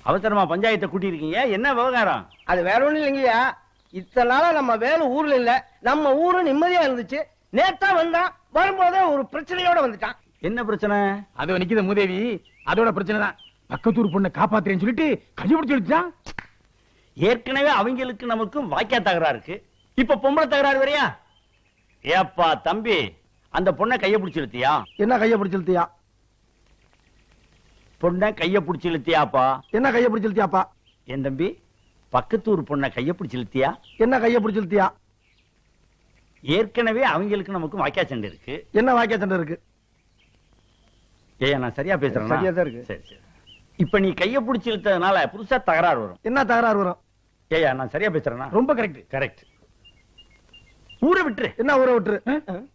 அவசரமா பஞ்சாயத்தை கூட்டி இருக்கீங்க, என்ன விவகாரம்? அது வேற ஒண்ணும் இல்லைங்கய்யா. இத்தனை நாளா நம்ம வேலை ஊர்ல இல்ல, நம்ம ஊரு நிம்மதியா இருந்துச்சு. நேத்தா வந்தான், வரும்போதே ஒரு பிரச்சனையோட வந்துட்டான். என்ன பிரச்சனை? அது நிக்குது மூதேவி, அதோட பிரச்சனை தான். பக்கத்தூர் பொண்ணை காப்பாத்துறேன்னு சொல்லிட்டு கைப்பிடிச்சு வச்சான். ஏற்கனவே அவங்களுக்கு நமக்கும் வாக்கியா தகராறு இருக்கு, இப்ப பொம்பளை தகராறு வரையா? ஏப்பா தம்பி, அந்த பொண்ணை கைய பிடிச்சு இழுத்தியா? என்ன கைய பிடிச்சு இழுத்தியா? பொண்ணை கைய பிடிச்சு இழுத்தியாப்பா? என்ன கைய பிடிச்சு இழுத்தியாப்பா? என் தம்பி, பக்கத்தூர் பொண்ணை கைய பிடிச்சு இழுத்தியா? என்ன கைய பிடிச்சு இழுத்தியா? ஏற்கனவே அவங்களுக்கு நமக்கும் வாக்கியா சண்டை இருக்கு. என்ன வாக்கியா சண்டை இருக்கு? ஏய், நான் சரியா பேசுறேன்? சரியா தான் இருக்கு. சரி சரி. இப்ப நீ கைய பிடிச்சு இழுத்ததுனால புதுசா தகராறு வரும். என்ன தகராறு வரும்? ஏயா, நான் சரியா பேசுறேன்னா? ரொம்ப கரெக்ட். கரெக்ட். ஊரை விட்டுரு. என்ன ஊரை விட்டுரு?